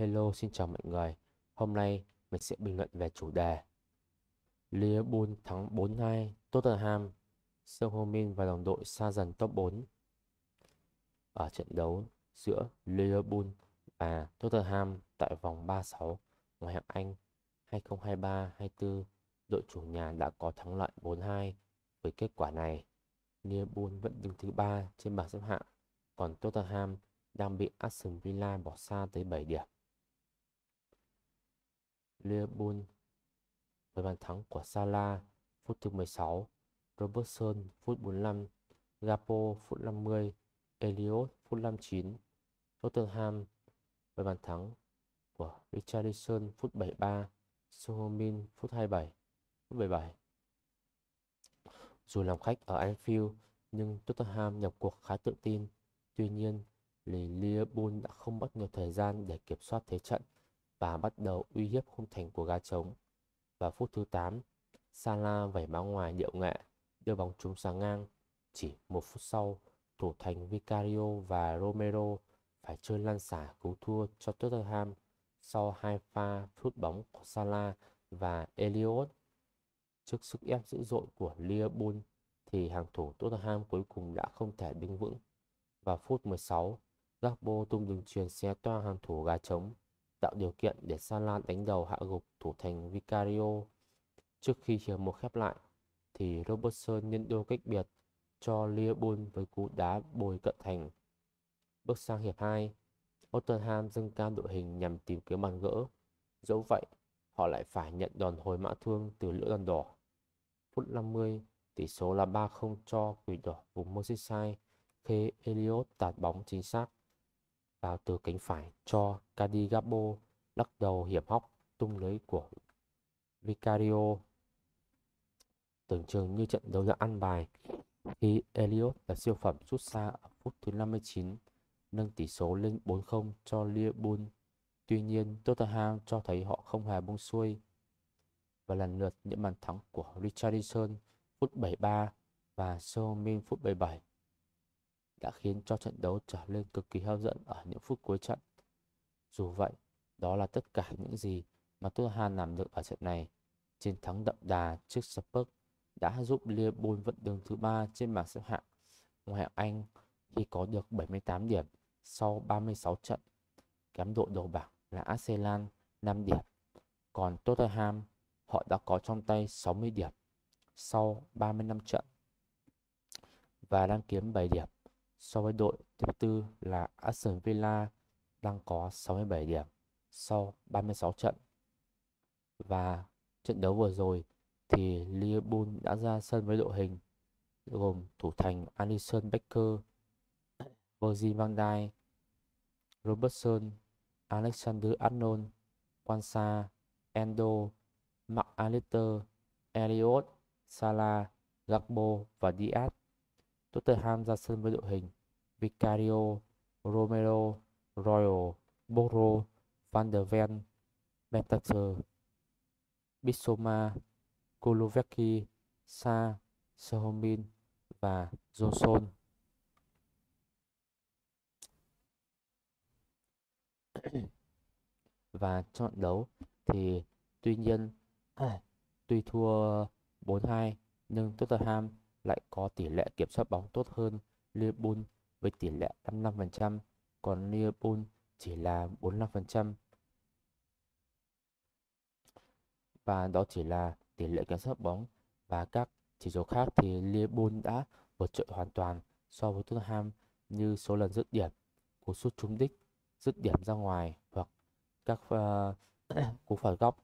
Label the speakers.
Speaker 1: Hello, xin chào mọi người. Hôm nay mình sẽ bình luận về chủ đề Liverpool thắng 4-2 Tottenham, Son Heung-min và đồng đội xa dần top 4 ở trận đấu giữa Liverpool và Tottenham tại vòng 36 ngoại hạng Anh 2023-24. Đội chủ nhà đã có thắng lợi 4-2. Với kết quả này, Liverpool vẫn đứng thứ 3 trên bảng xếp hạng, còn Tottenham đang bị Aston Villa bỏ xa tới 7 điểm. Liverpool với bàn thắng của Salah phút thứ 16, Robertson phút 45, Gakpo phút 50, Elliot phút 59. Tottenham với bàn thắng của Richarlison phút 73, Son Heung-min phút 77. Dù làm khách ở Anfield nhưng Tottenham nhập cuộc khá tự tin. Tuy nhiên, Liverpool đã không mất nhiều thời gian để kiểm soát thế trận và bắt đầu uy hiếp khung thành của gà trống. Vào phút thứ 8, Salah vẩy báo ngoài điệu nghệ, đưa bóng trúng sáng ngang. Chỉ một phút sau, thủ thành Vicario và Romero phải chơi lăn xả cứu thua cho Tottenham sau hai pha sút bóng của Salah và Elliot. Trước sức ép dữ dội của Liverpool thì hàng thủ Tottenham cuối cùng đã không thể đứng vững. Vào phút 16, Gakpo tung đường chuyền xé toang hàng thủ gà trống, tạo điều kiện để Salah đánh đầu hạ gục thủ thành Vicario. Trước khi hiệp một khép lại thì Robertson nhân đôi cách biệt cho Liverpool với cú đá bồi cận thành. Bước sang hiệp 2, Tottenham dâng cao đội hình nhằm tìm kiếm bàn gỡ. Dẫu vậy, họ lại phải nhận đòn hồi mã thương từ lưỡi đòn đỏ. Phút 50, tỷ số là 3-0 cho Quỷ đỏ vùng Merseyside khi Elliot tạt bóng chính xác vào từ cánh phải cho Cody Gakpo lắc đầu hiểm hóc tung lưới của Vicario. Tưởng chừng như trận đấu đã ăn bài khi Elliot là siêu phẩm sút xa ở phút thứ 59 nâng tỷ số lên 4-0 cho Liverpool. Tuy nhiên, Tottenham cho thấy họ không hề buông xuôi và lần lượt những bàn thắng của Richarlison phút 73 và Son Heung-min phút 77 đã khiến cho trận đấu trở nên cực kỳ hấp dẫn ở những phút cuối trận. Dù vậy, đó là tất cả những gì mà Tottenham làm được ở trận này. Chiến thắng đậm đà trước Spurs đã giúp Liverpool vẫn đứng thứ 3 trên bảng xếp hạng ngoại hạng Anh khi có được 78 điểm sau 36 trận, kém đội đầu bảng là Arsenal 5 điểm. Còn Tottenham, họ đã có trong tay 60 điểm sau 35 trận và đang kiếm 7 điểm so với đội thứ tư là Aston Villa đang có 67 điểm sau 36 trận. Và trận đấu vừa rồi thì Liverpool đã ra sân với đội hình gồm thủ thành Alisson Becker, Virgil van Dijk, Robertson, Alexander-Arnold, Quansah, Endo, McAllister, Elliot, Salah, Gakpo và Diaz. Tottenham ra sân với đội hình Vicario, Romero, Royal, Boro, Van der Ven, Bentancur, Bissouma, Kulusevski, Sa, Son Heung-min và Johnson. Và trong trận đấu thì tuy nhiên tuy thua 4-2 nhưng Tottenham lại có tỷ lệ kiểm soát bóng tốt hơn Liverpool với tỷ lệ 55%, còn Liverpool chỉ là 45%. Và đó chỉ là tỷ lệ kiểm soát bóng, và các chỉ số khác thì Liverpool đã vượt trội hoàn toàn so với Tottenham như số lần dứt điểm, cú sút trúng đích, dứt điểm ra ngoài hoặc các cú phạt góc